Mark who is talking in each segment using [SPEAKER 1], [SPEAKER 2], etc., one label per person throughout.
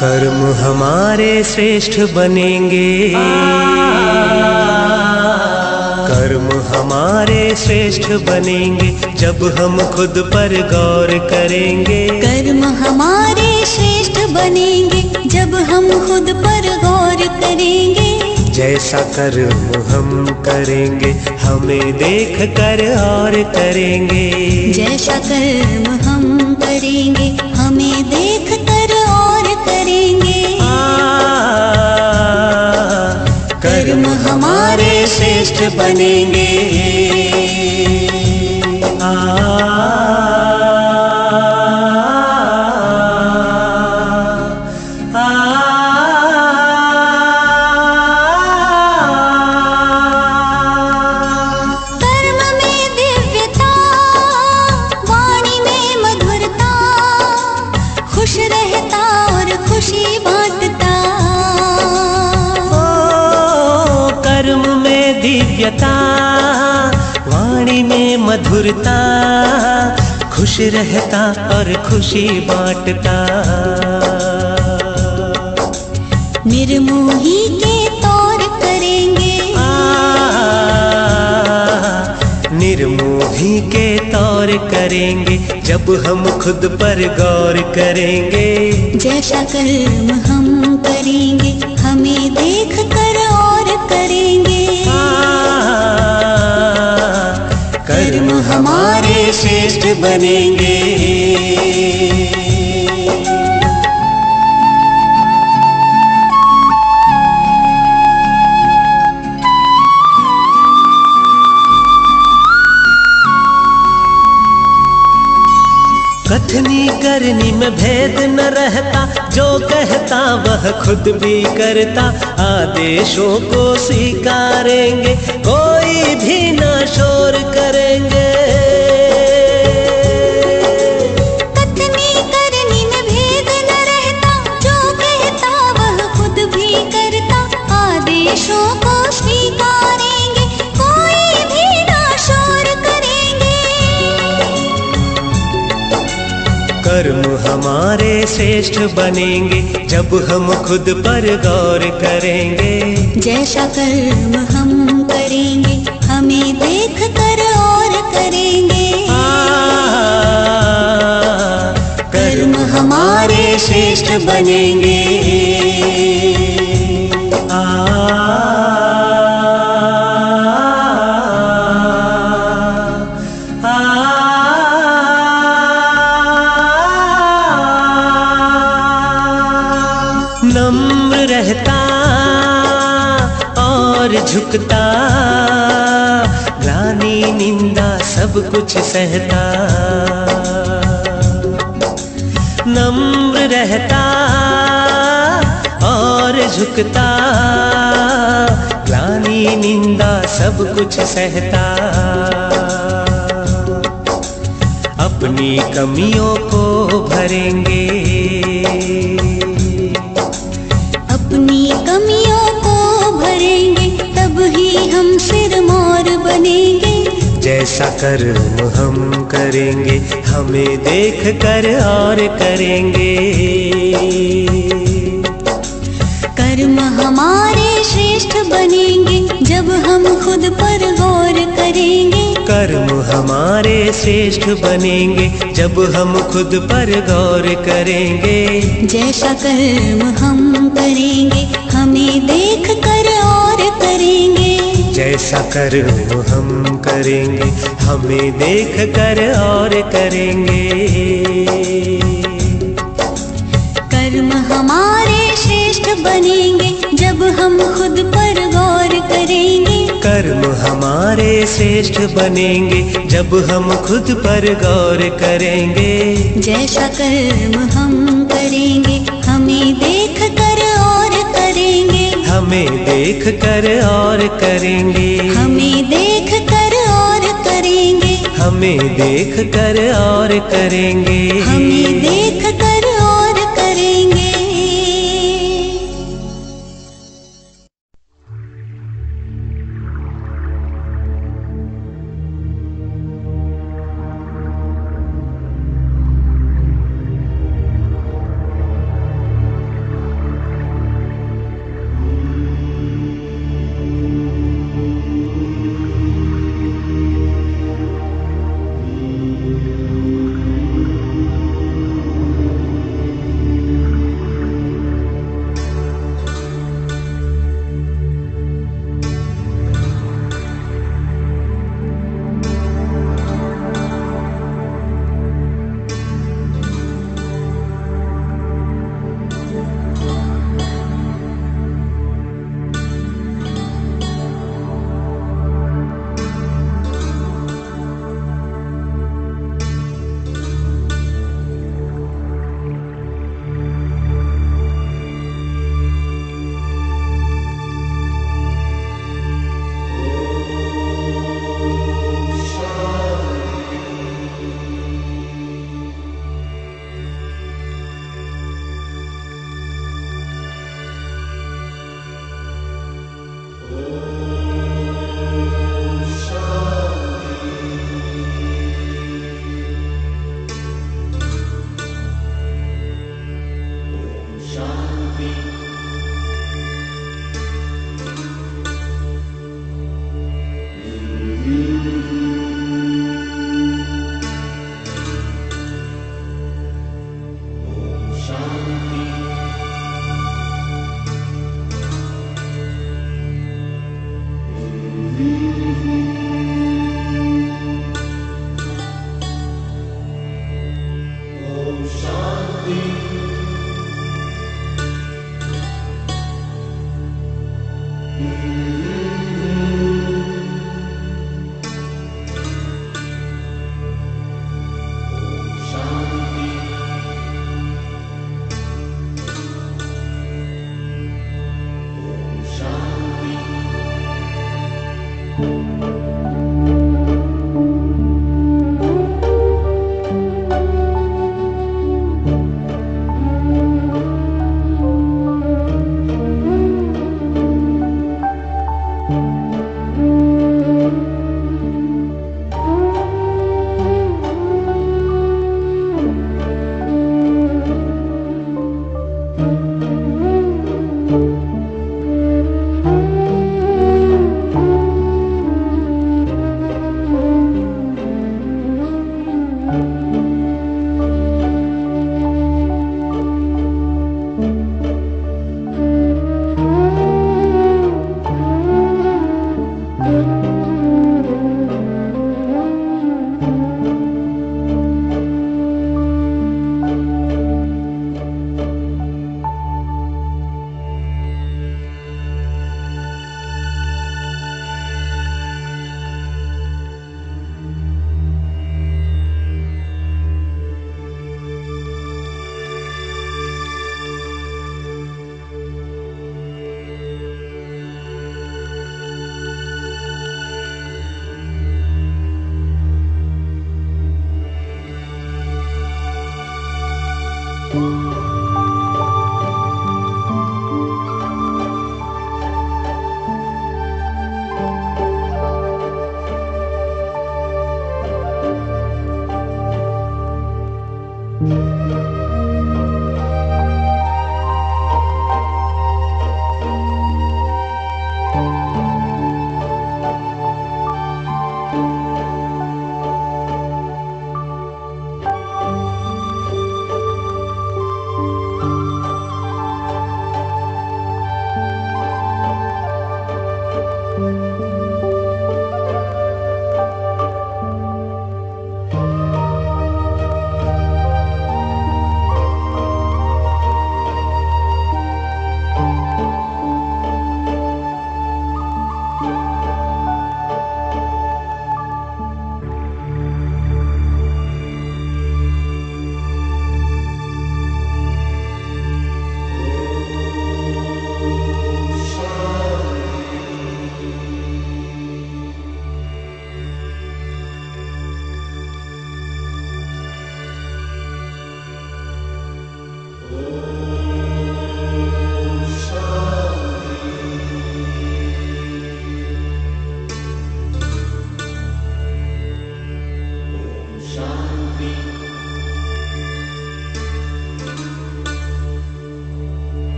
[SPEAKER 1] कर्म हमारे श्रेष्ठ बनेंगे, कर्म हमारे श्रेष्ठ बनेंगे जब हम खुद पर गौर करेंगे।
[SPEAKER 2] कर्म हमारे श्रेष्ठ बनेंगे जब हम खुद पर गौर करेंगे।
[SPEAKER 1] जैसा कर्म हम करेंगे हमें देख कर और करेंगे।
[SPEAKER 2] जैसा कर्म हम करेंगे हमें देख कर और करेंगे।
[SPEAKER 1] कर्म हमारे श्रेष्ठ बनेंगे। वाणी में मधुरता, खुश रहता और खुशी बांटता।
[SPEAKER 2] निर्मोही के तौर करेंगे,
[SPEAKER 1] निर्मोही के तौर करेंगे जब हम खुद पर गौर करेंगे।
[SPEAKER 2] जैसा कर्म हम करेंगे हमें देख कर और करेंगे।
[SPEAKER 1] कर्म हमारे श्रेष्ठ बनेंगे। कथनी करनी में भेद न रहता, जो कहता वह खुद भी करता। आदेशों को स्वीकारेंगे, कोई भी ना शोर करेंगे।
[SPEAKER 2] कथनी करनी में भेद न रहता, जो कहता वह खुद भी करता। आदेशों को स्वीकारेंगे, कोई भी ना शोर करेंगे।
[SPEAKER 1] कर्म हमारे श्रेष्ठ बनेंगे, जब हम खुद पर गौर करेंगे।
[SPEAKER 2] जैसा कर्म हम करेंगे, हमें देख कर और करेंगे।
[SPEAKER 1] कर्म हमारे श्रेष्ठ बनेंगे। नम्र रहता और झुकता, ग्लानि निंदा सब कुछ सहता। नम्र रहता और झुकता, ग्लानि निंदा सब कुछ सहता। अपनी कमियों को भरेंगे,
[SPEAKER 2] अपनी कमियों को भरेंगे, तब ही हम सिरमौर बनेंगे।
[SPEAKER 1] जैसा कर्म हम करेंगे, हमें देख कर और करेंगे।
[SPEAKER 2] कर्म हमारे श्रेष्ठ बनेंगे, जब हम खुद पर गौर करेंगे।
[SPEAKER 1] कर्म हमारे श्रेष्ठ बनेंगे, जब हम खुद पर गौर करेंगे।
[SPEAKER 2] जैसा कर्म हम करेंगे, हमें देख कर और करेंगे।
[SPEAKER 1] जैसा कर्म हम करेंगे, हमें देख कर और करेंगे।
[SPEAKER 2] कर्म हमारे श्रेष्ठ बनेंगे, जब हम खुद पर गौर करेंगे।
[SPEAKER 1] कर्म हमारे श्रेष्ठ बनेंगे, जब हम खुद पर गौर करेंगे।
[SPEAKER 2] जैसा कर्म हम करेंगे, हमें देख कर और करेंगे।
[SPEAKER 1] हमें देख कर और करेंगे।
[SPEAKER 2] हमें देख कर और करेंगे।
[SPEAKER 1] हमें देख कर और करेंगे।
[SPEAKER 2] हमें देख कर और करेंगे।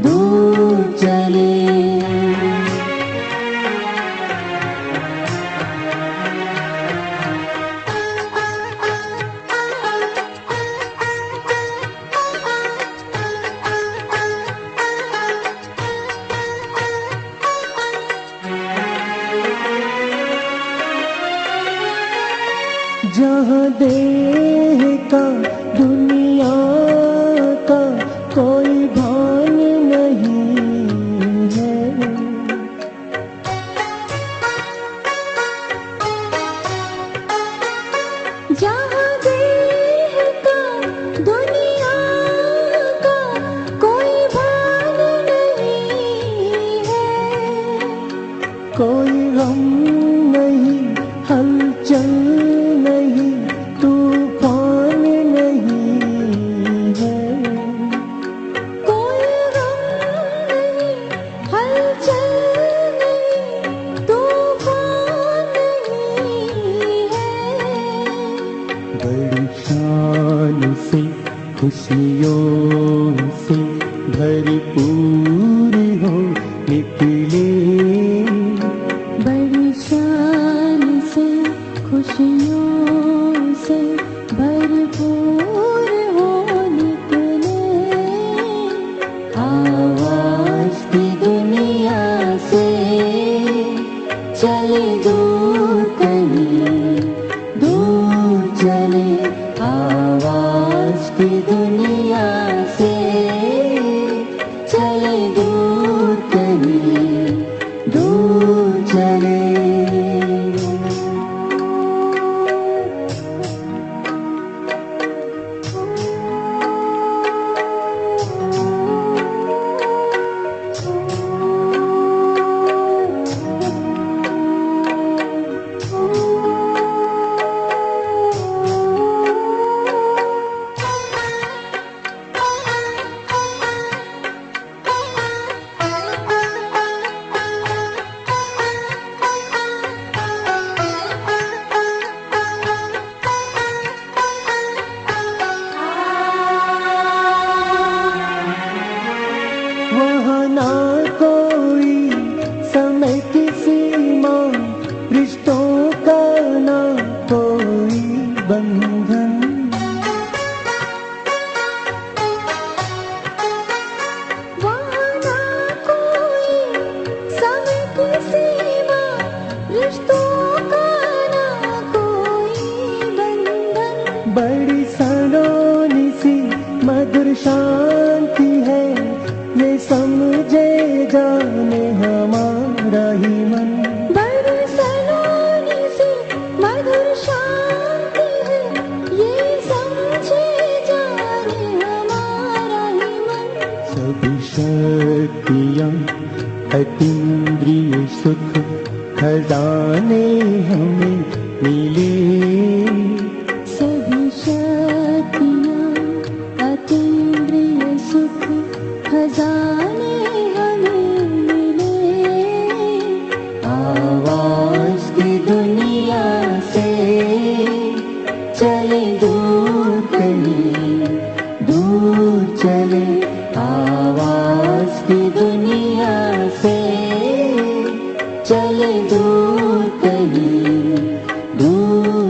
[SPEAKER 3] दूर चले। जहाँ देह का दुनिया का कोई भान नहीं है,
[SPEAKER 2] जहाँ देह का दुनिया का कोई भान नहीं है,
[SPEAKER 3] कोई गम नहीं, हलचल नहीं, तूफान नहीं है,
[SPEAKER 2] कोई गम नहीं, हलचल नहीं, तूफान नहीं है।
[SPEAKER 3] बड़ी शान से खुशियों से भरपूर हो निकले,
[SPEAKER 2] बड़ी शान से खुशियों से भरपूर हो निकले,
[SPEAKER 3] आवाज की दुनिया से
[SPEAKER 2] चले दूर कहीं,
[SPEAKER 3] दूर चले।
[SPEAKER 2] आवाज की दुनिया से चले दूर कहीं,
[SPEAKER 3] दूर चले। वहाँ ना कोई समय की सीमा, रिश्तों का ना कोई बंधन,
[SPEAKER 2] वहाँ ना कोई समय की सीमा, रिश्तों का ना कोई बंधन।
[SPEAKER 3] बड़ी सलोनी सी मधुर शांति है, ये समझे जाने हमारा ही मन।
[SPEAKER 2] बड़ी सलोनी सी मधुर शांति है, ये समझे जाने हमारा ही मन।
[SPEAKER 3] सभी शक्तियाँ अतीन्द्रिय सुख खजाने हमें मिले,
[SPEAKER 2] सभी शक्तियाँ अतीन्द्रिय सुख खजाने हमें मिले,
[SPEAKER 3] आवाज की दुनिया से
[SPEAKER 2] चले दूर
[SPEAKER 3] कहीं, दूर चले।
[SPEAKER 2] आवाज की दुनिया से चले दूर कहीं, दूर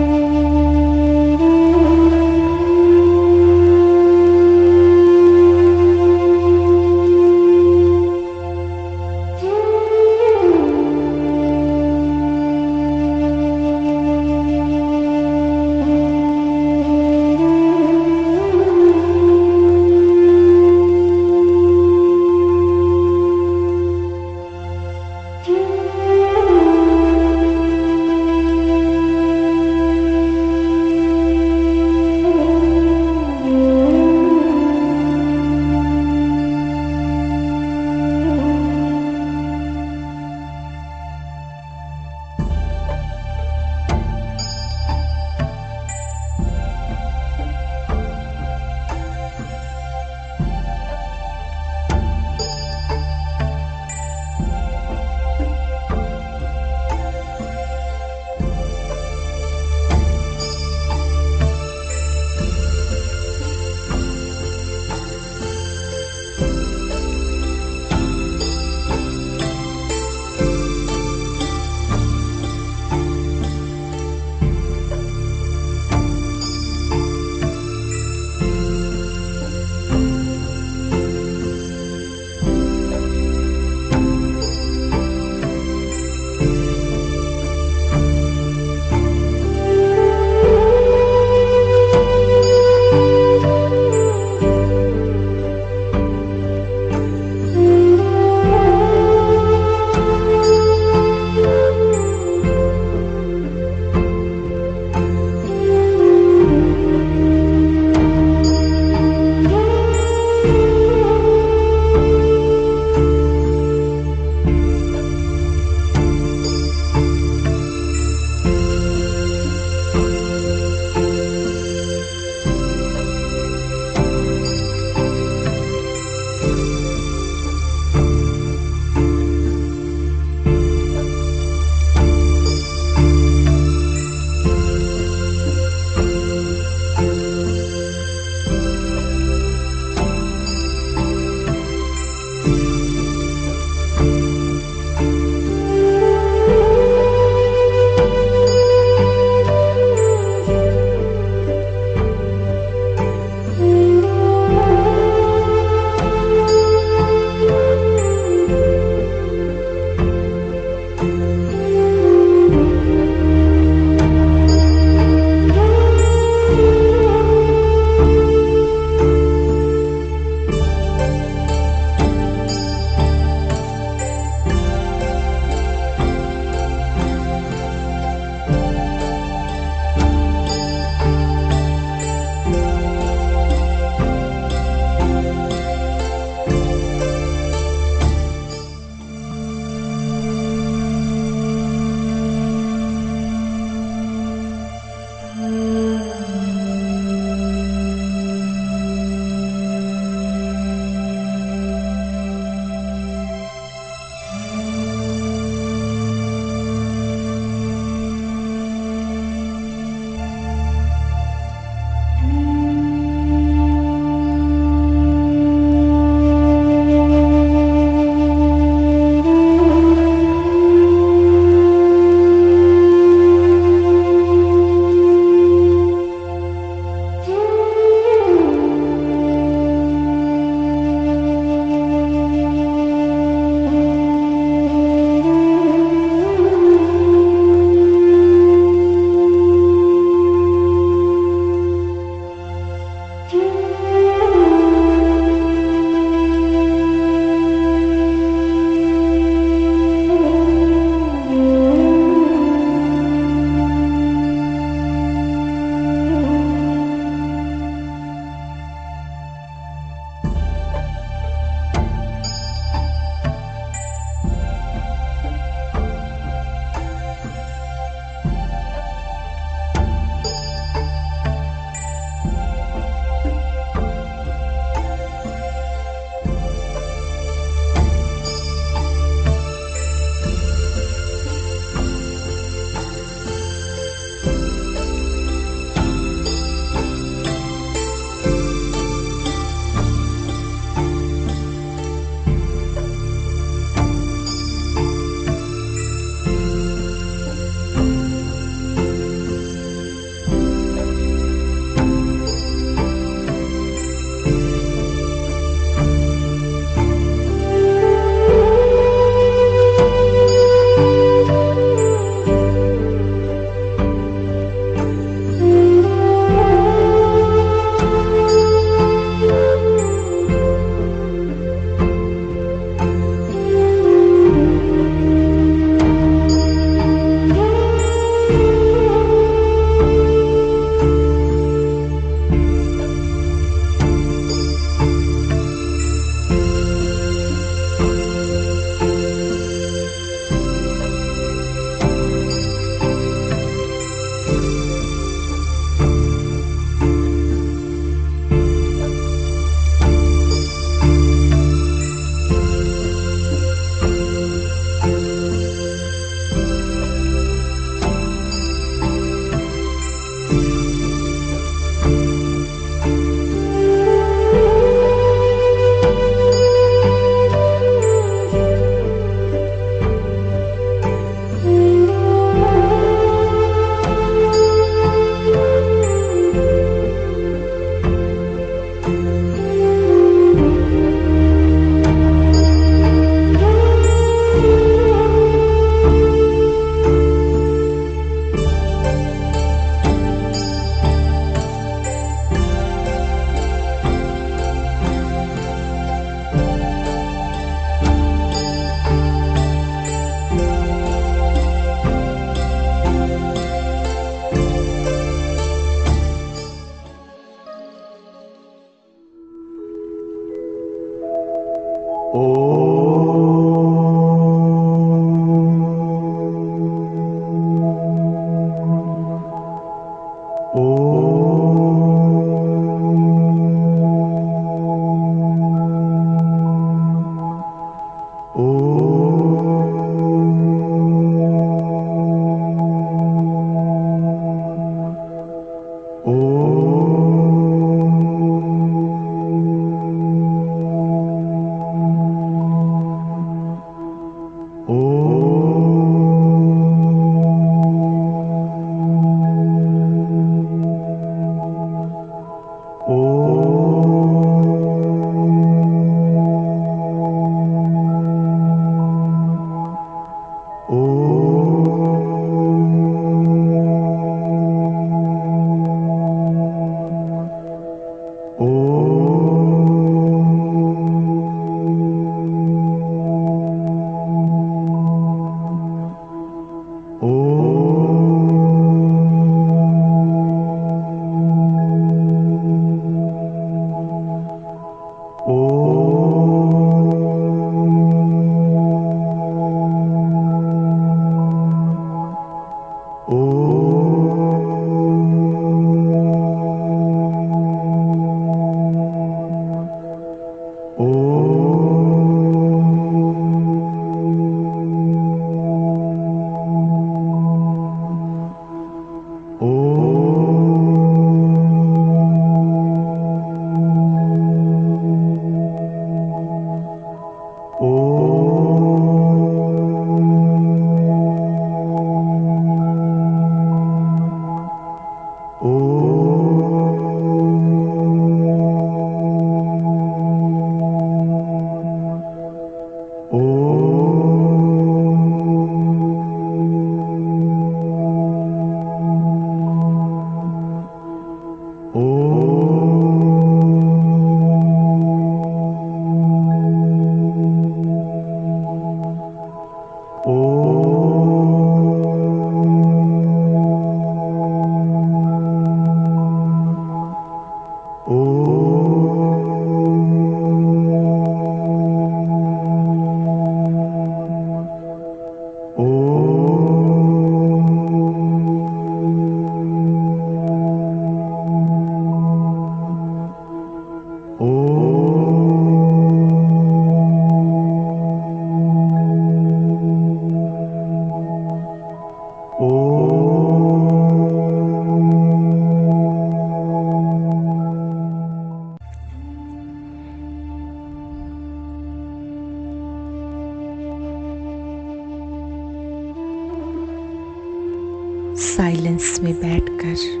[SPEAKER 4] साइलेंस में बैठकर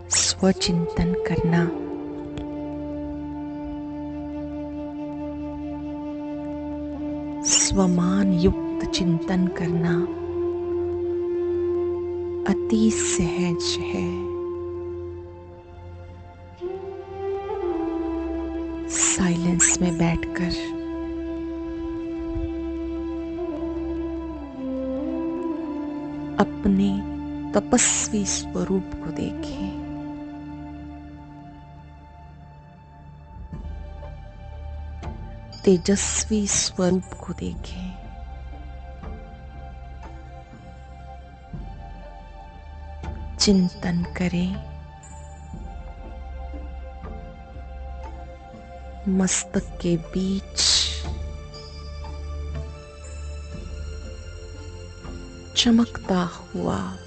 [SPEAKER 4] स्वचिंतन करना, स्वमान युक्त चिंतन करना अति सहज है। साइलेंस में बैठकर अपने तपस्वी स्वरूप को देखें। तेजस्वी स्वरूप को देखें। चिंतन करें। मस्तक के बीच चमकता हुआ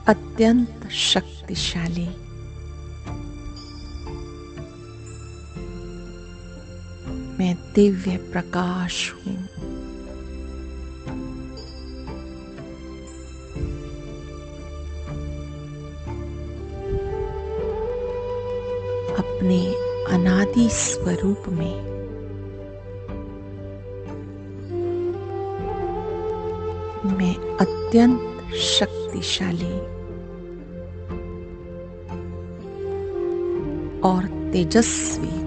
[SPEAKER 4] अत्यंत शक्तिशाली मैं दिव्य प्रकाश हूं। अपने अनादि स्वरूप में मैं अत्यंत शक्तिशाली और तेजस्वी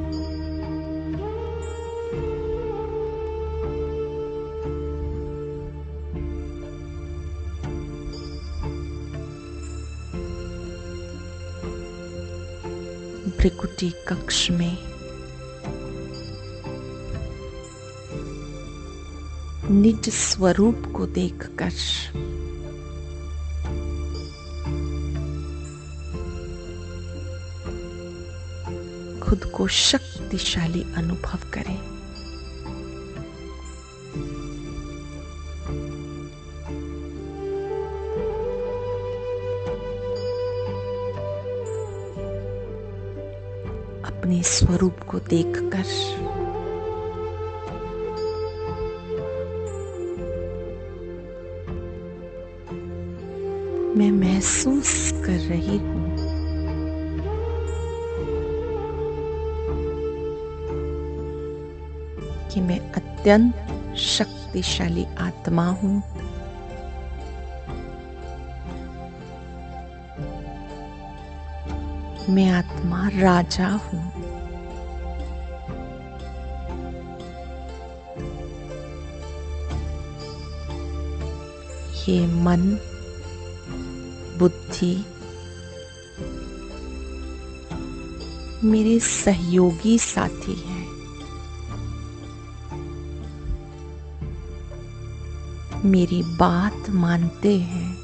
[SPEAKER 4] भृकुटी कक्ष में निज स्वरूप को देखकर खुद को शक्तिशाली अनुभव करें। अपने स्वरूप को देखकर मैं महसूस कर रही हूं कि मैं अत्यंत शक्तिशाली आत्मा हूं। मैं आत्मा राजा हूं। ये मन, बुद्धि मेरे सहयोगी साथी हैं। मेरी बात मानते हैं।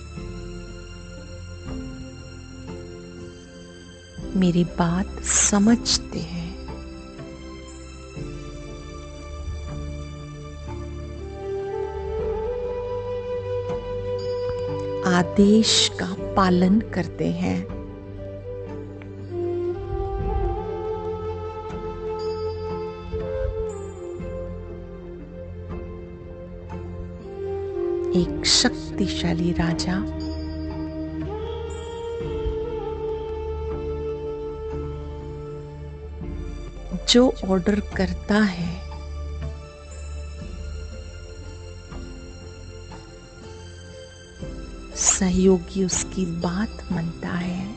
[SPEAKER 4] मेरी बात समझते हैं। आदेश का पालन करते हैं। एक शक्तिशाली राजा जो ऑर्डर करता है सहयोगी उसकी बात मानता है।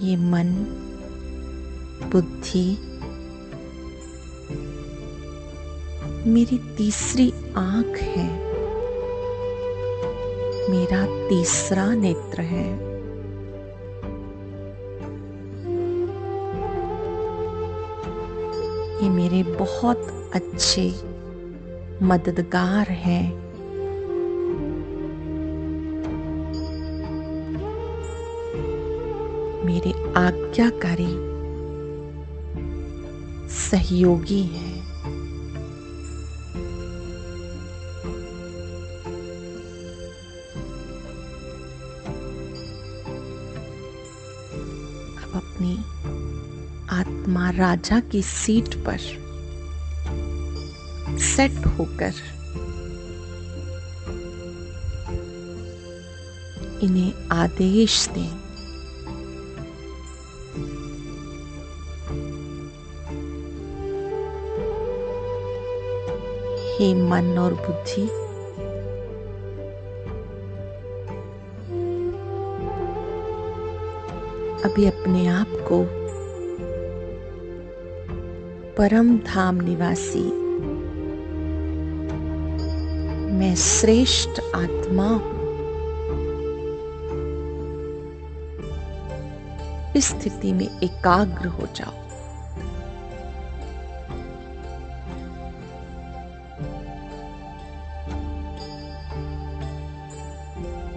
[SPEAKER 4] ये मन, बुद्धि मेरी तीसरी आंख है। मेरा तीसरा नेत्र है। ये मेरे बहुत अच्छे मददगार हैं। मेरे आज्ञाकारी सहयोगी हैं। अब अपनी आत्मा राजा की सीट पर सेट होकर इन्हें आदेश दें। हे मन और बुद्धि, अभी अपने आप को परम धाम निवासी, मैं श्रेष्ठ आत्मा हूं, इस स्थिति में एकाग्र हो जाओ।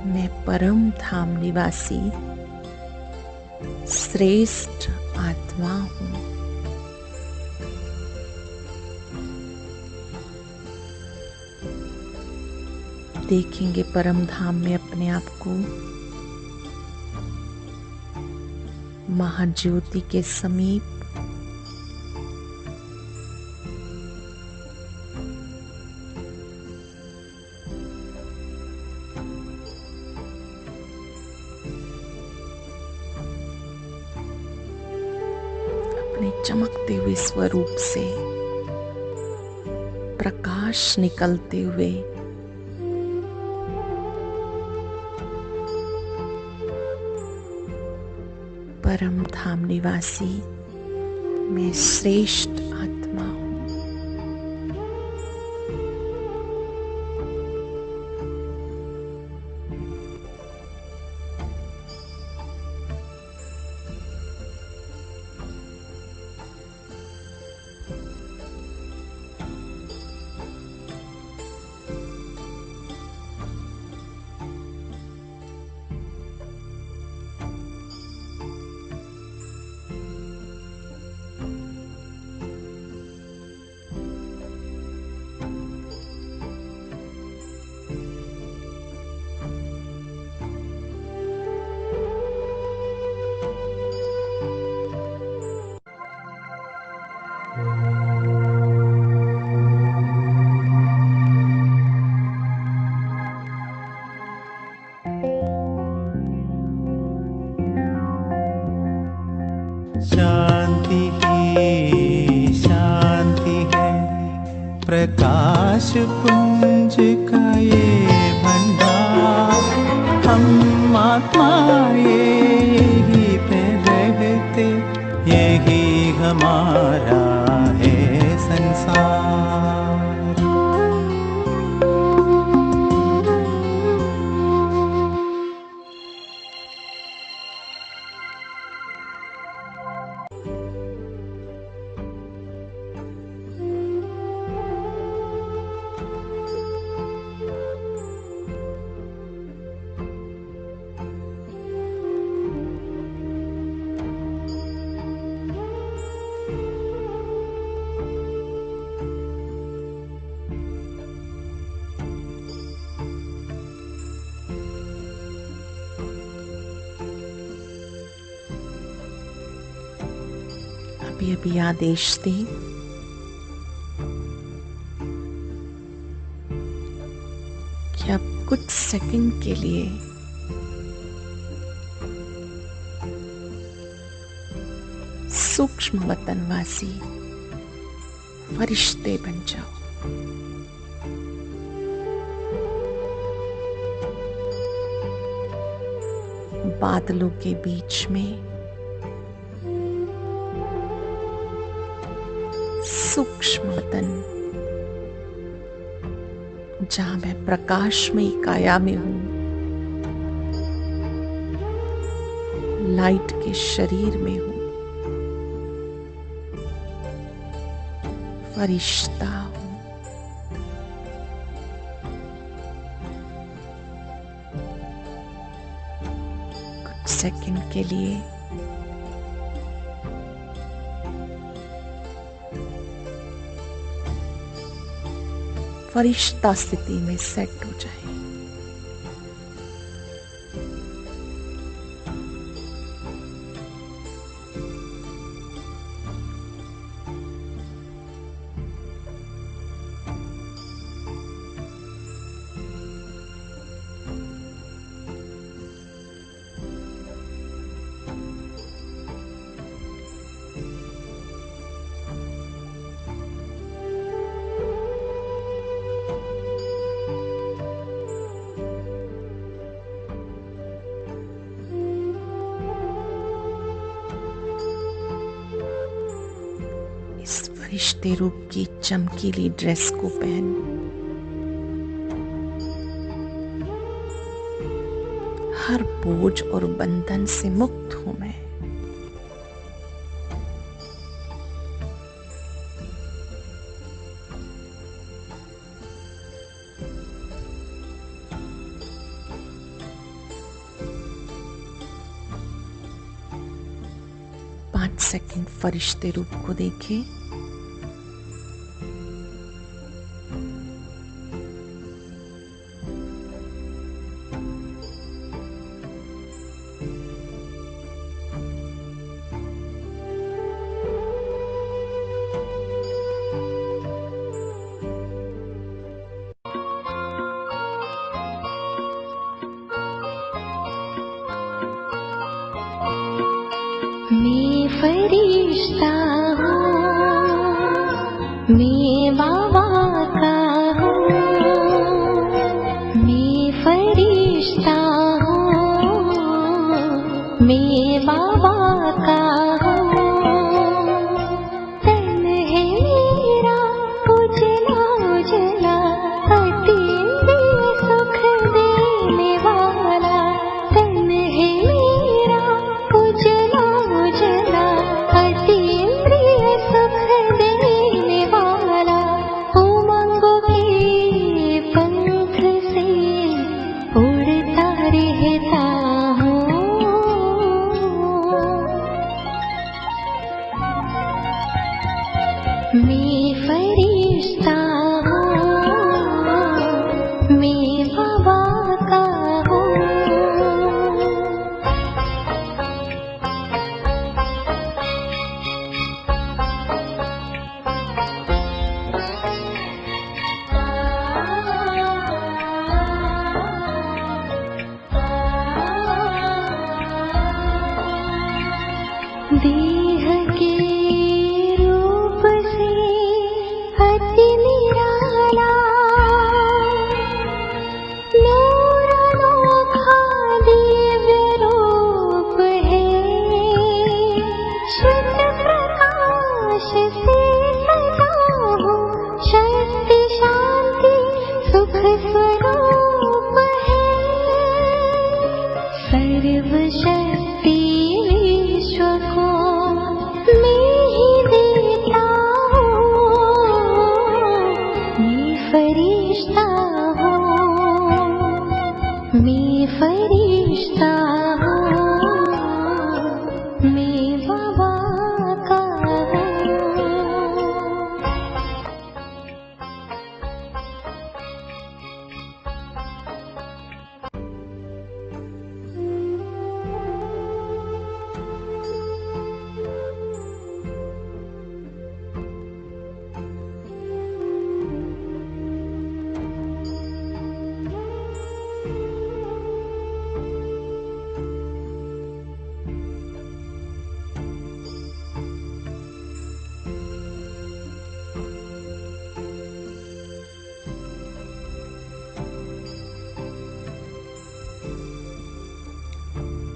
[SPEAKER 4] मैं परम धाम निवासी श्रेष्ठ आत्मा हूं। देखेंगे परम धाम में अपने आप को महाज्योति के समीप, अपने चमकते हुए स्वरूप से प्रकाश निकलते हुए परम धाम निवासी मैं श्रेष्ठ आत्मा हूं।
[SPEAKER 5] शांति ही शांति है, प्रकाश पुंज का ये भंडार। हम आत्माएं यही पे रहते, यही हमारा है संसार।
[SPEAKER 4] अभी अभी आदेश दें कि अब कुछ सेकंड के लिए सूक्ष्म वतनवासी फरिश्ते बन जाओ। बादलों के बीच में सूक्ष्म वतन, जहां मैं प्रकाशमयी काया में हूं, लाइट के शरीर में हूं। फरिश्ता हूं। कुछ सेकंड के लिए फरिश्ता स्थिति में सेट हो जाए। इस फरिश्ते रूप की चमकीली ड्रेस को पहन हर बोझ और बंधन से मुक्त हूं मैं। पांच सेकंड फरिश्ते रूप को देखें।
[SPEAKER 2] मैं फरिश्ता हूँ, मैं बाबा का हूँ। मैं फरिश्ता हूँ, मैं बाबा का हूँ। तन है मेरा उजला उजला, अतीन्द्रिय सुख देने वाला। तन है मेरा उजला उजला, अतीन्द्रिय सुख देने वाला। उमंगों के पंख से उड़ता रहता हूँ। मैं फरिश्ता हूँ, मैं बाबा का हूँ। देह के रूप से अति निराला, नूर अनोखा दिव्य रूप है। श्वेत प्रकाश से सजा हूँ, शक्ति शांति सुख स्वरूप है। सर्व शक्ति विश्व को मैं ही देता हूँ। मैं फरिश्ता हूँ, मैं फरिश्ता हूँ, मैं बाबा का हूँ।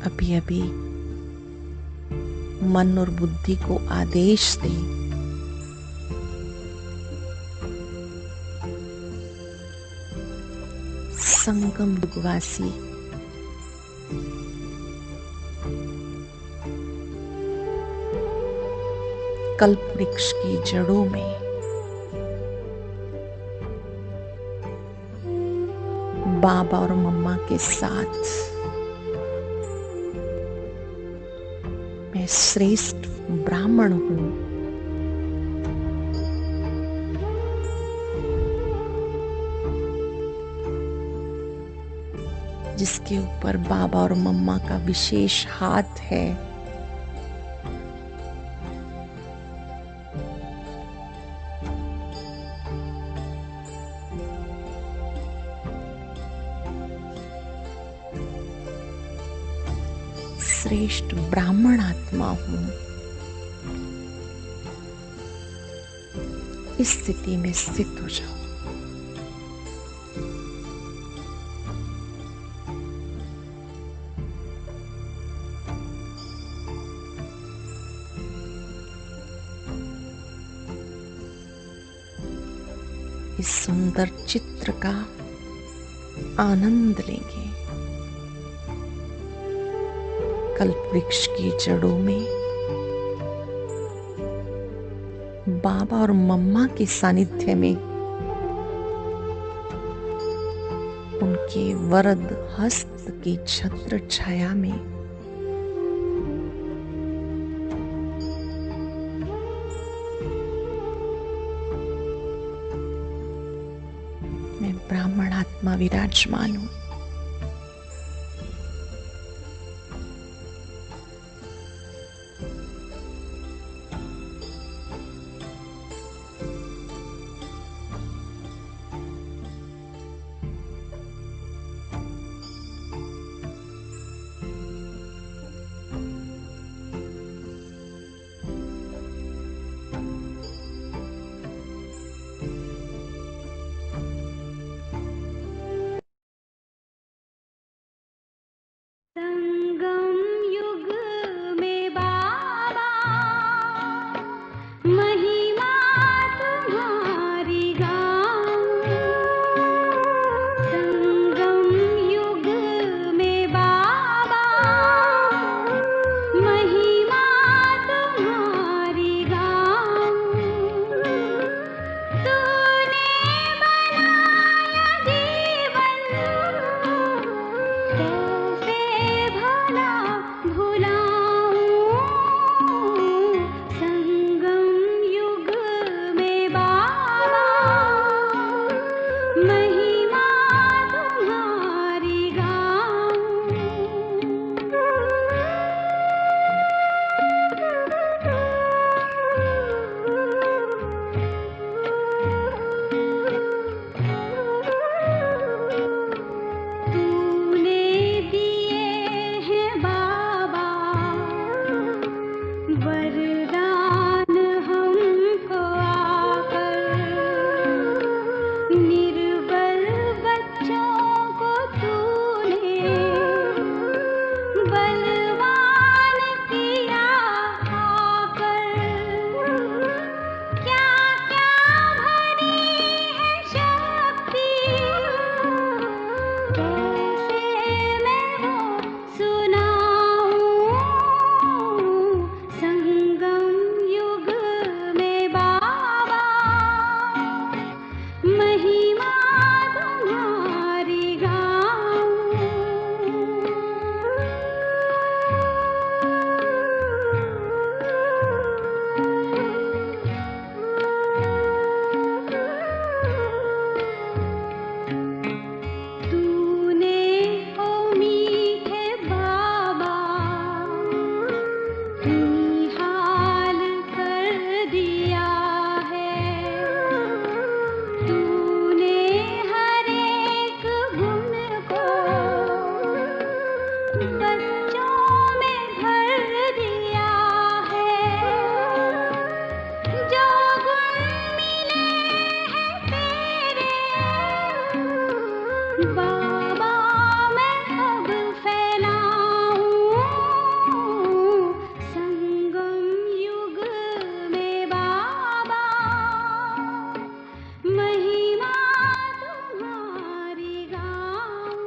[SPEAKER 4] अभी अभी मन और बुद्धि को आदेश दें, संगम युगवासी कल्प वृक्ष की जड़ों में बाबा और मम्मा के साथ मैं श्रेष्ठ ब्राह्मण हूं। जिसके ऊपर बाबा और मम्मा का विशेष हाथ है। श्रेष्ठ ब्राह्मण आत्मा हूं। इस स्थिति में स्थित हो जाओ। इस सुंदर चित्र का आनंद लेंगे। कल्प वृक्ष की जड़ों में बाबा और मम्मा के सानिध्य में उनके वरद हस्त की छत्र छाया में मैं ब्राह्मण आत्मा विराजमान हूं।
[SPEAKER 2] संगम युग में बाबा महिमा तुम्हारी गाऊं। संगम युग में बाबा महिमा तुम्हारी गाऊं। तूने बनाया जीवन कैसे भला भुलाऊं। संगम युग में बाबा महिमा तुम्हारी गाऊं। तूने दिए हैं बाबा वरदान हमको आकर। निर्बल बच्चों को तूने बलवान किया आकर। क्या क्या भरी है शक्ति कैसे मैं वो सुनाऊं। संगम युग में बाबा महिमा तुम्हारी गाऊं। तूने ओ मीठे बाबा निहाल कर दिया है। तूने हर एक गुण को बच्चों में भर दिया है। जो गुण मिले हैं तेरे बाबा मैं अब फैलाऊं। संगम युग में बाबा महिमा तुम्हारी गाऊं।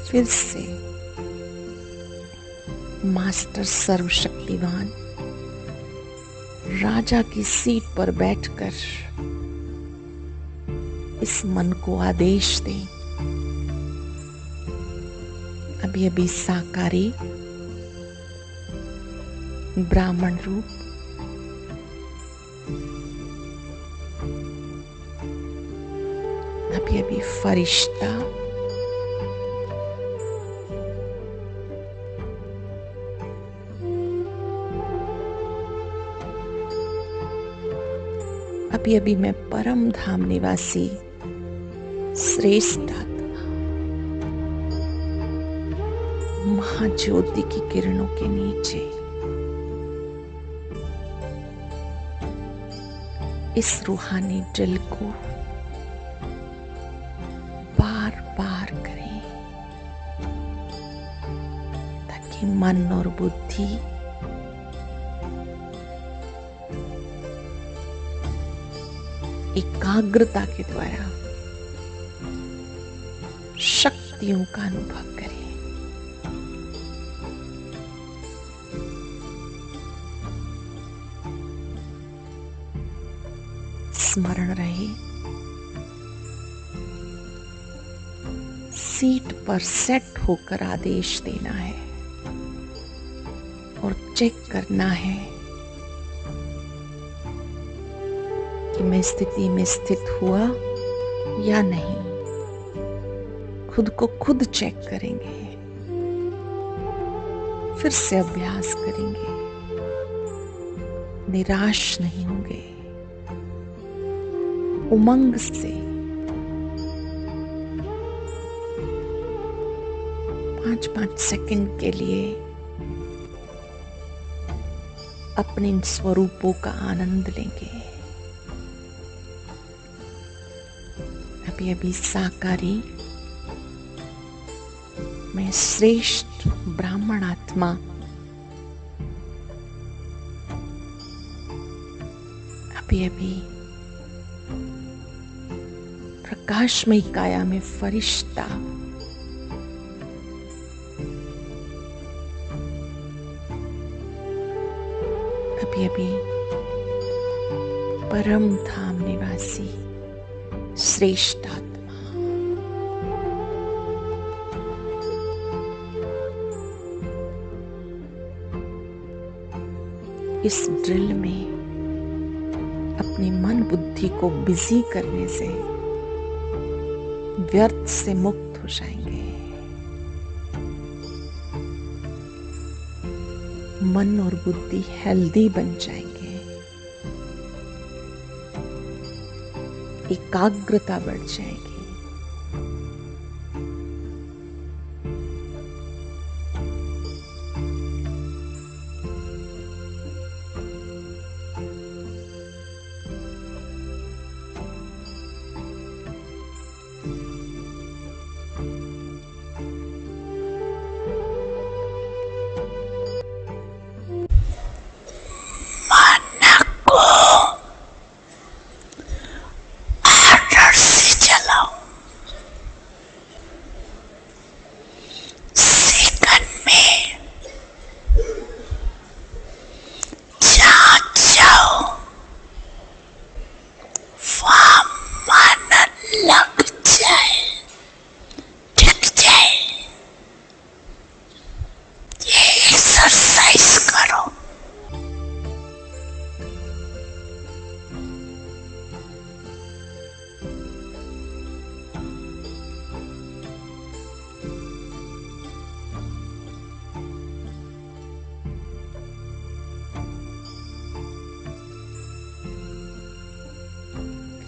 [SPEAKER 4] फिर से मास्टर सर्वशक्तिवान राजा की सीट पर बैठकर इस मन को आदेश दें। अभी अभी साकारी ब्राह्मण रूप अभी अभी फरिश्ता अभी अभी मैं परम धाम निवासी श्रेष्ठ आत्मा महाज्योति की किरणों के नीचे इस रूहानी ड्रिल को बार बार करें ताकि मन और बुद्धि एकाग्रता के द्वारा शक्तियों का अनुभव करें। स्मरण रहे सीट पर सेट होकर आदेश देना है और चेक करना है कि मैं स्थिति में स्थित हुआ या नहीं। खुद को खुद चेक करेंगे, फिर से अभ्यास करेंगे, निराश नहीं होंगे। उमंग से 5-5 सेकंड के लिए अपने इन स्वरूपों का आनंद लेंगे। अभी अभी साकारी में श्रेष्ठ ब्राह्मण आत्मा अभी अभी प्रकाशमयी काया में फरिश्ता अभी अभी परम धाम निवासी श्रेष्ठ आत्मा इस ड्रिल में अपनी मन बुद्धि को बिजी करने से व्यर्थ से मुक्त हो जाएंगे। मन और बुद्धि हेल्दी बन जाएंगे, एकाग्रता बढ़ जाएगी।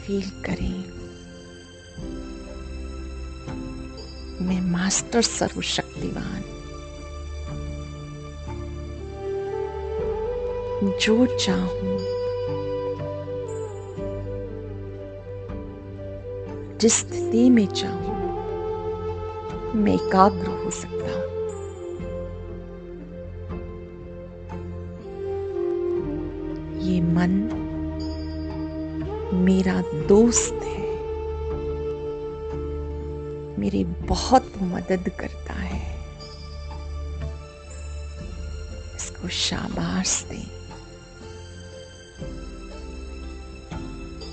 [SPEAKER 4] फील करें मैं मास्टर सर्वशक्तिवान जो चाहूं जिस स्थिति में चाहूं मैं एकाग्र हो सकता हूं। ये मन मेरा दोस्त है, मेरी बहुत मदद करता है। इसको शाबाश दें,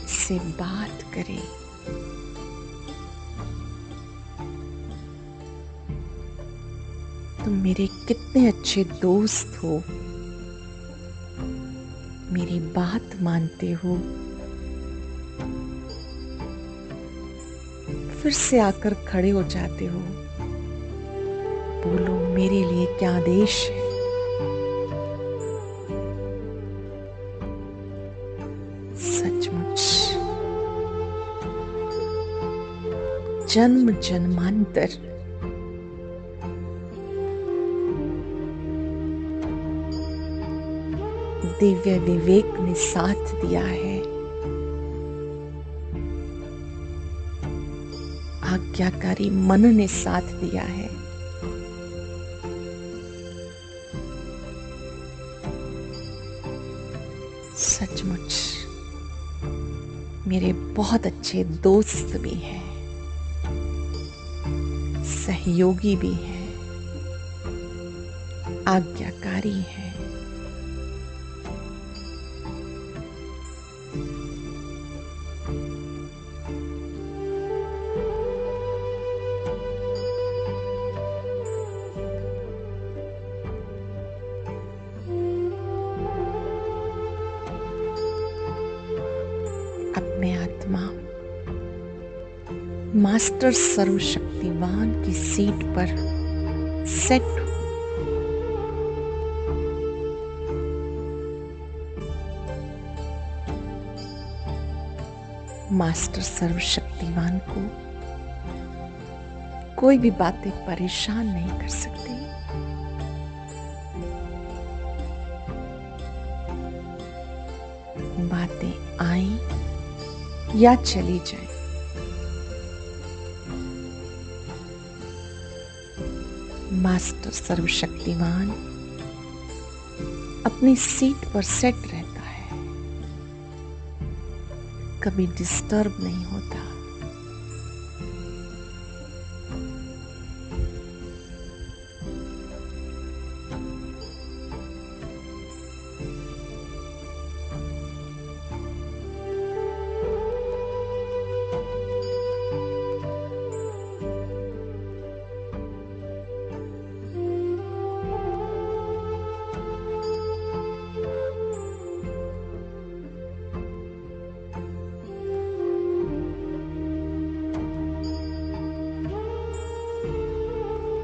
[SPEAKER 4] इससे बात करें। तुम मेरे कितने अच्छे दोस्त हो, मेरी बात मानते हो, फिर से आकर खड़े हो जाते हो। बोलो मेरे लिए क्या आदेश है। सचमुच जन्म जन्मांतर दिव्य विवेक ने साथ दिया है, आज्ञाकारी मन ने साथ दिया है। सचमुच मेरे बहुत अच्छे दोस्त भी हैं, सहयोगी भी हैं, आज्ञाकारी हैं। अब मैं आत्मा मास्टर सर्वशक्तिमान की सीट पर सेट हूं। मास्टर सर्वशक्तिमान को कोई भी बातें परेशान नहीं कर सकती। बातें आए या चली जाए, मास्टर सर्वशक्तिमान अपनी सीट पर सेट रहता है, कभी डिस्टर्ब नहीं होता।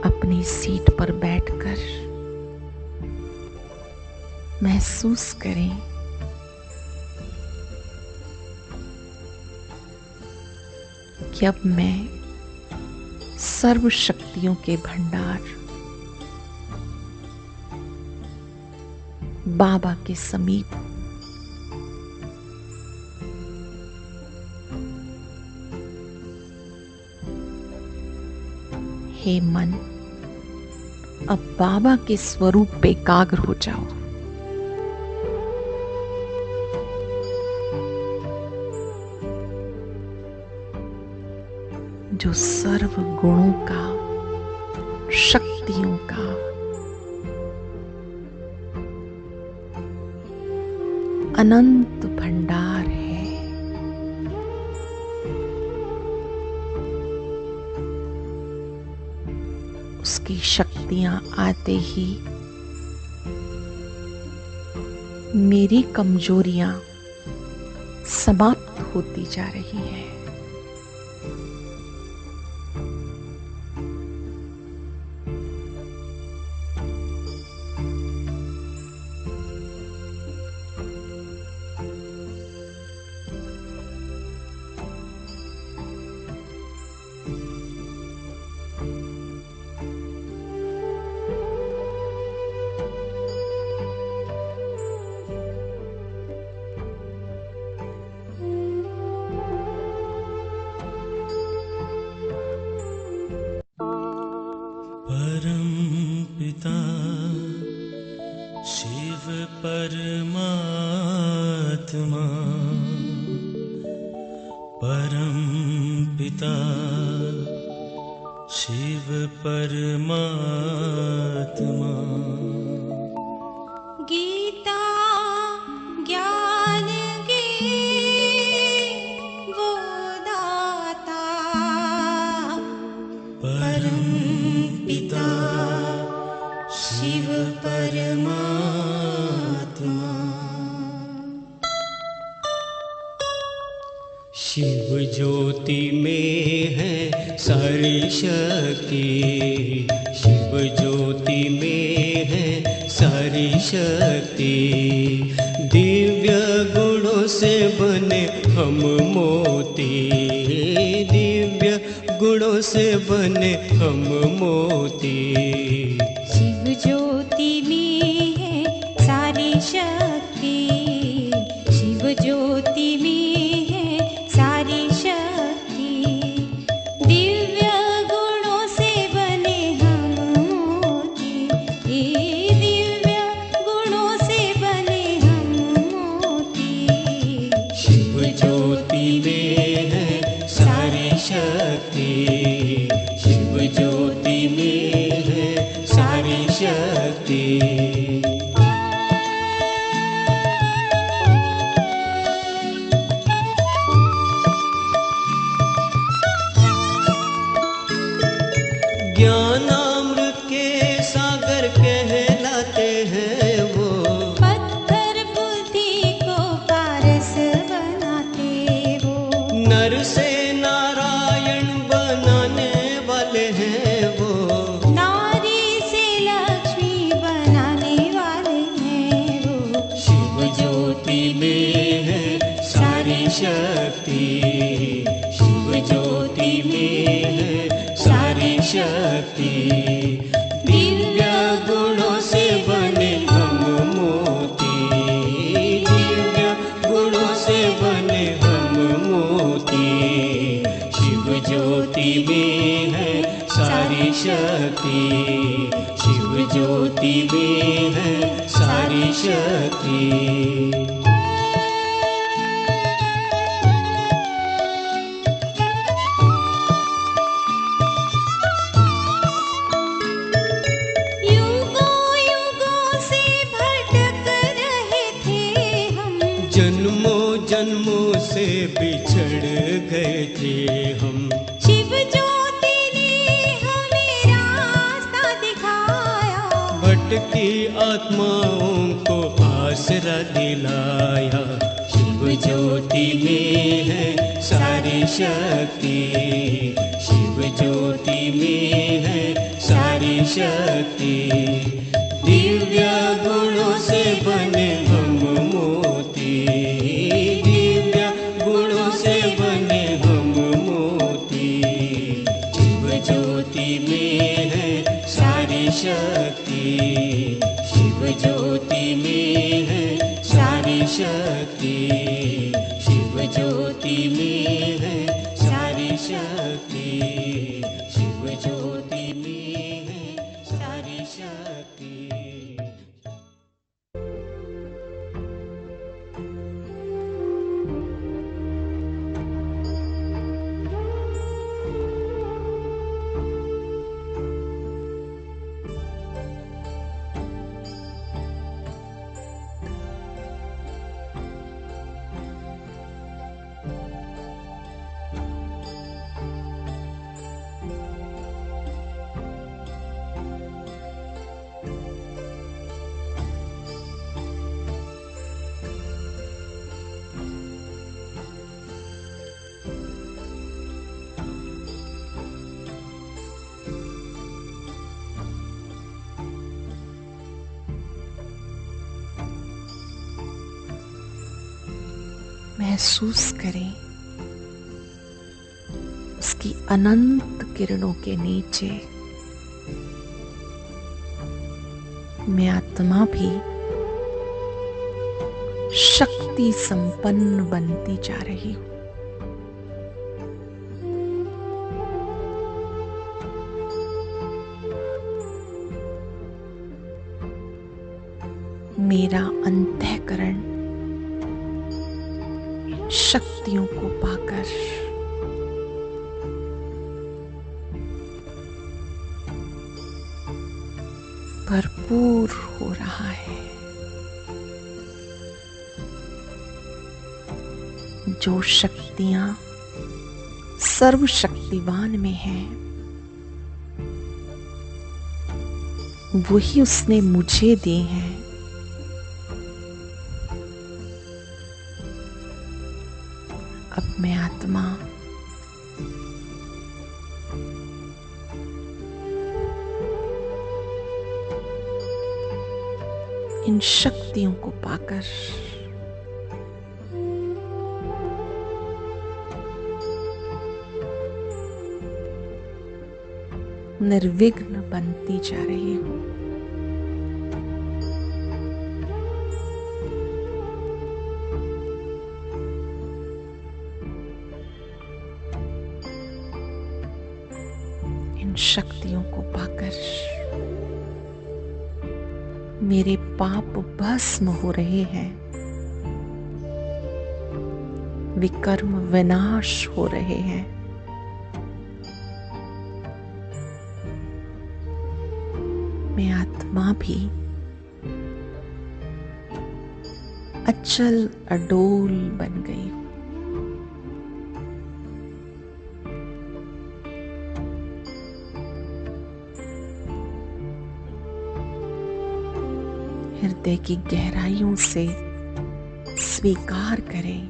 [SPEAKER 4] अपनी सीट पर बैठकर महसूस करें कि अब मैं सर्व शक्तियों के भंडार बाबा के समीप हूं। हे मन, अब बाबा के स्वरूप पे एकाग्र हो जाओ। जो सर्व गुणों का, शक्तियों का, अनंत भंडार है। उसकी शक्तियां आते ही मेरी कमजोरियां समाप्त होती जा रही हैं।
[SPEAKER 5] परम पिता शिव परमात्मा, परम पिता परमात्मा।
[SPEAKER 2] गीता ज्ञान की वो दाता
[SPEAKER 5] परम पिता
[SPEAKER 2] शिव
[SPEAKER 5] परमात्मा। शिव ज्योति में है सारी शक्ति, शिव ज्योति में है सारी शक्ति। दिव्य गुणों से बने हम मोती, दिव्य गुणों से बने हम मोती।
[SPEAKER 2] शिव ज्योति में है सारी शक्ति, शिव ज्योति में है सारी शक्ति। दिव्य गुणों से बने हम मोती, दिव्य गुणों से बने हम मोती।
[SPEAKER 5] शिव ज्योति में है सारी शक्ति, शिव ज्योति में है सारी शक्ति। ज्ञानामृत के सागर कहलाते हैं वो,
[SPEAKER 2] पत्थर बुद्धि को पारस बनाते वो।
[SPEAKER 5] नर से नारायण बनाने वाले हैं वो।
[SPEAKER 2] नारी से लक्ष्मी बनाने वाले हैं वो।
[SPEAKER 5] शिव ज्योति में है सारी शक्ति, शिव ज्योति में है सारी शक्ति। दिव्य गुणों से बने हम मोती, दिव्य गुणों से बने हम मोती। शिव ज्योति में है सारी शक्ति, शिव ज्योति में है सारी शक्ति।
[SPEAKER 2] युगों युगों से भटक रहे थे हम,
[SPEAKER 5] जन्मों जन्मों से बिछड़ गए थे हम।
[SPEAKER 2] शिव ज्योति ने हमें रास्ता दिखाया।
[SPEAKER 5] भटकी आत्माओं को आसरा दिलाया। शिव ज्योति में है सारी शक्ति, शिव ज्योति में है सारी शक्ति। दिव्य गुणों से बने हम मोती, दिव्य गुणों से बने हम मोती। शिव ज्योति में है सारी शक्ति, शिव ज्योति में है सारी शक्ति। शिव ज्योति में है सारी शक्ति, शिव ज्योति में है सारी शक्ति।
[SPEAKER 4] महसूस करें उसकी अनंत किरणों के नीचे मैं आत्मा भी शक्ति संपन्न बनती जा रही हूं। मेरा अंतःकरण शक्तियों को पाकर भरपूर हो रहा है। जो शक्तियां सर्वशक्तिवान में हैं, वही उसने मुझे दी हैं। अब मैं आत्मा इन शक्तियों को पाकर निर्विघ्न बनती जा रही हूं। इन शक्तियों को पाकर मेरे पाप भस्म हो रहे हैं, विकर्म विनाश हो रहे हैं। मैं आत्मा भी अचल अडोल बन गई हूं। हृदय की गहराइयों से स्वीकार करें,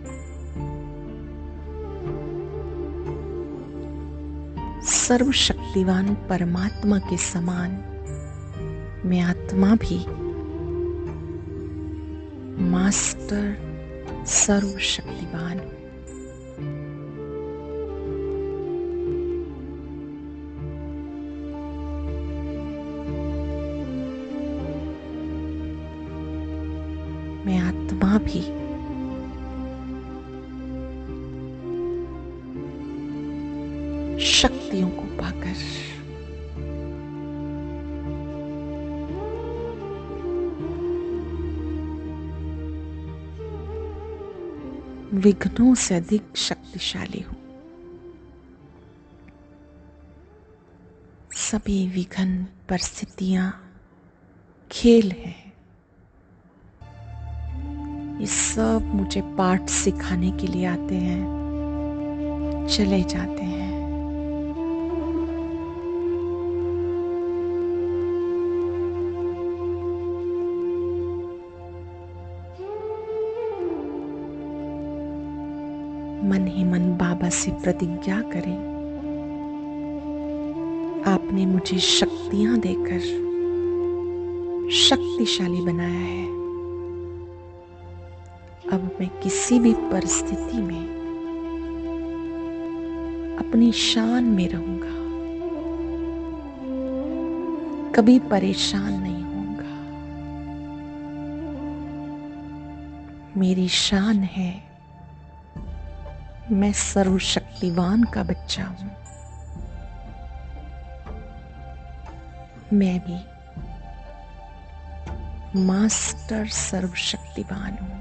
[SPEAKER 4] सर्वशक्तिवान परमात्मा के समान मैं आत्मा भी मास्टर सर्वशक्तिवान हूं। मैं आत्मा भी शक्तियों को पाकर विघ्नों से अधिक शक्तिशाली हूं। सभी विघ्न परिस्थितियां खेल हैं। ये सब मुझे पाठ सिखाने के लिए आते हैं, चले जाते हैं। मन ही मन बाबा से प्रतिज्ञा करें, आपने मुझे शक्तियां देकर शक्तिशाली बनाया है। अब मैं किसी भी परिस्थिति में अपनी शान में रहूंगा, कभी परेशान नहीं होऊंगा। मेरी शान है, मैं सर्वशक्तिवान का बच्चा हूं। मैं भी मास्टर सर्वशक्तिवान हूं।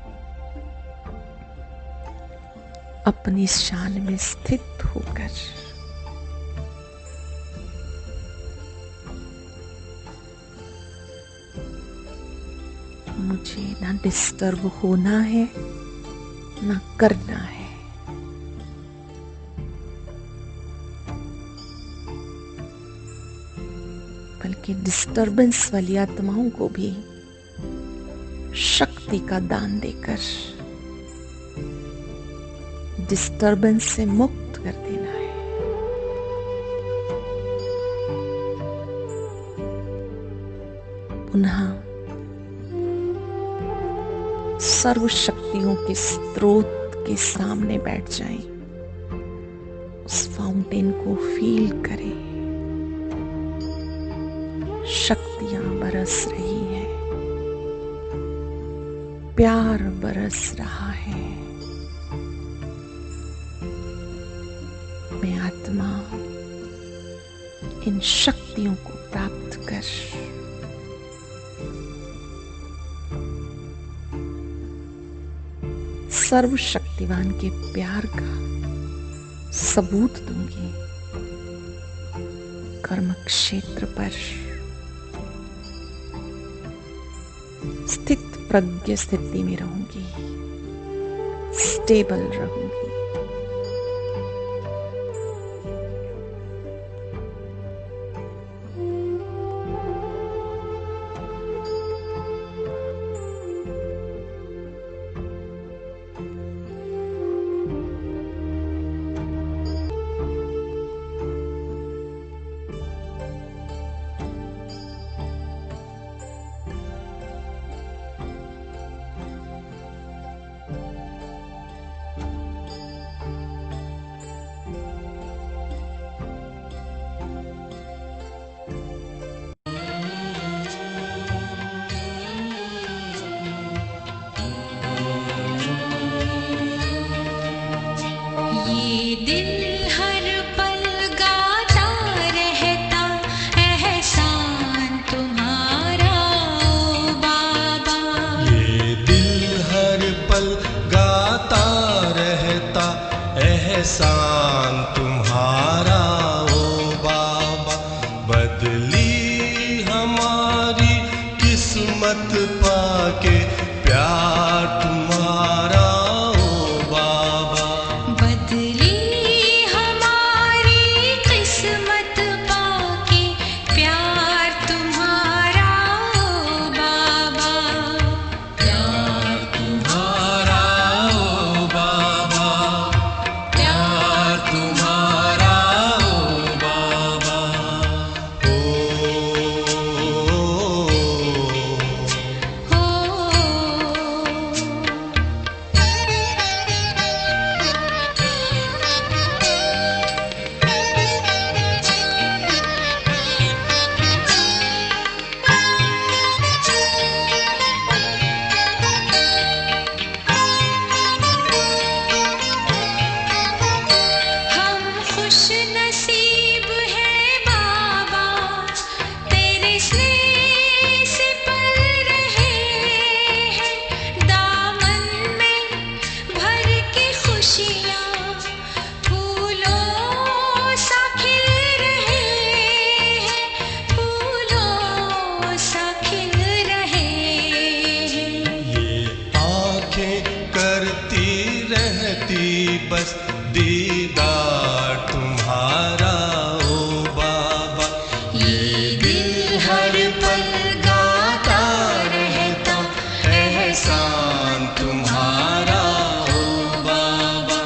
[SPEAKER 4] अपनी शान में स्थित होकर मुझे ना डिस्टर्ब होना है, ना करना है। बल्कि डिस्टर्बेंस वाली आत्माओं को भी शक्ति का दान देकर डिस्टर्बेंस से मुक्त कर देना है। पुनः सर्वशक्तियों के स्रोत के सामने बैठ जाएं, उस फाउंटेन को फील करें। शक्तियां बरस रही हैं, प्यार बरस रहा है। मैं आत्मा इन शक्तियों को प्राप्त कर सर्वशक्तिवान के प्यार का सबूत दूंगी। कर्म क्षेत्र पर स्थित प्रज्ञ स्थिति में रहूंगी, स्टेबल रहूंगी।
[SPEAKER 2] ये दिल हर पल गाता रहता एहसान तुम्हारा ओ बाबा।
[SPEAKER 6] ये दिल हर पल गाता रहता एहसान तुम्हारा ओ बाबा। बदली हमारी किस्मत पाके प्यार तुम्हारा ओ बाबा।
[SPEAKER 2] बदली हमारी किस्मत पाके प्यार तुम्हारा ओ बाबा।
[SPEAKER 6] प्यार तुम्हारा ओ बाबा, प्यार तुम्हारा ओ बाबा।
[SPEAKER 2] हम खुश नसीब हैं बाबा, तेरे स्नेह से पल रहे हैं। दामन में भर के खुशियाँ फूलों सा खिल रहे हैं, फूलों सा खिल रहे हैं।
[SPEAKER 6] ये आंखें करती रहती बस दीदार तुम्हारा ओ बाबा। ये दिल हर पल गाता रहता एहसान तुम्हारा ओ बाबा।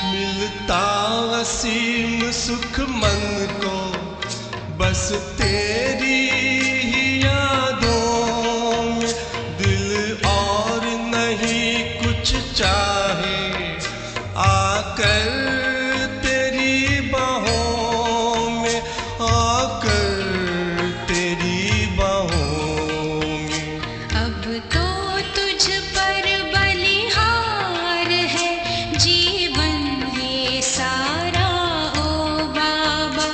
[SPEAKER 6] मिलता असीम सुख मन को बस तेरी ही यादों में। दिल और नहीं कुछ चाहे, आकर तेरी बाहों में, आकर तेरी बाहों में।
[SPEAKER 2] अब तो तुझ पर बलिहार है जीवन ये सारा ओ बाबा।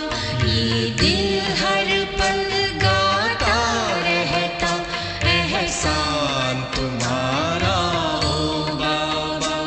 [SPEAKER 2] ये दिल हर पल गाता रहता एहसान तुम्हारा ओ बाबा।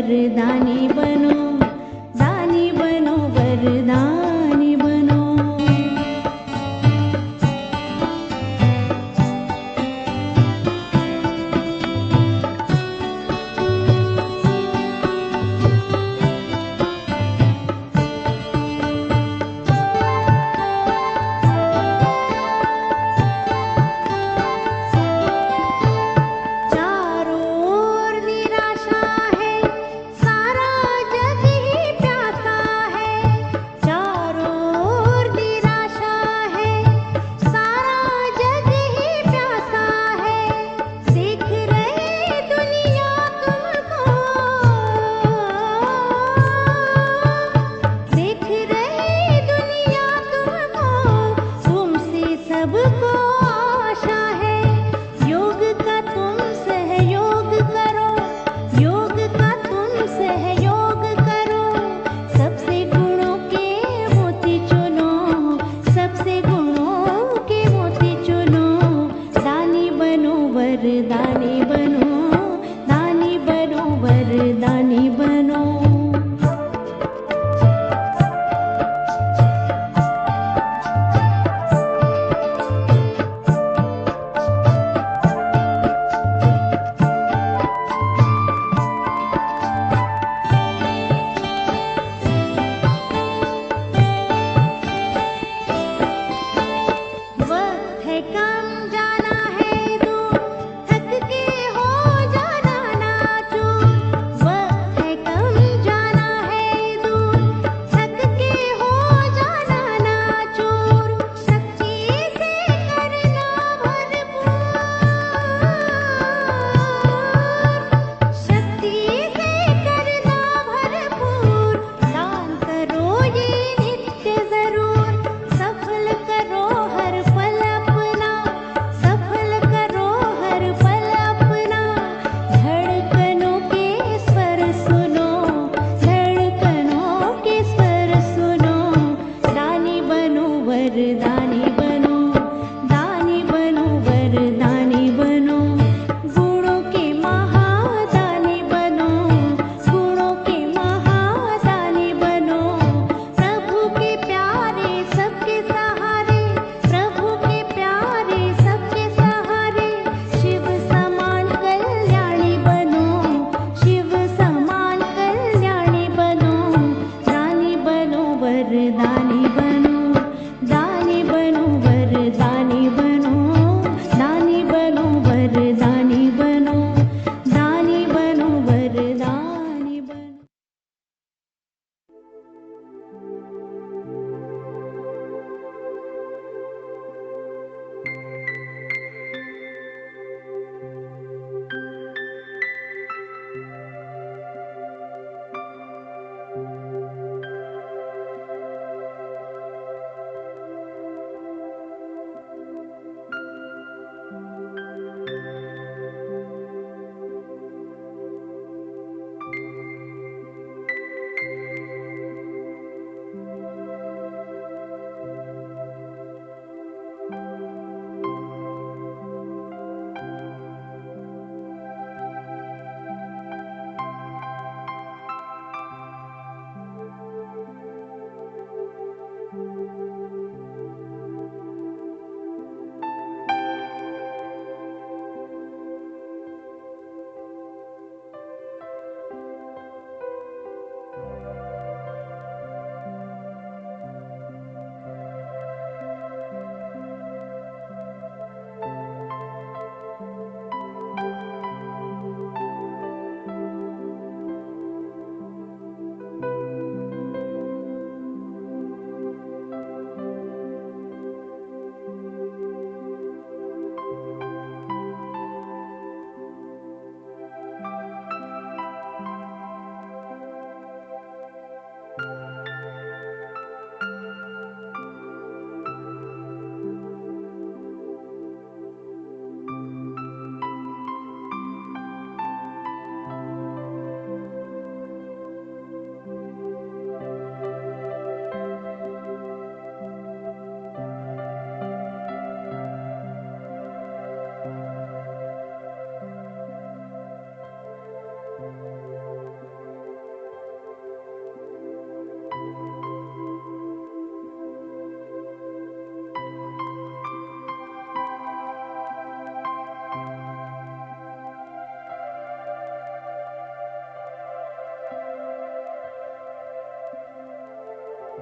[SPEAKER 2] वरदानी बनो, दानी बनो, वरदानी बनो। चारों ओर निराशा है, सारा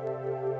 [SPEAKER 3] है।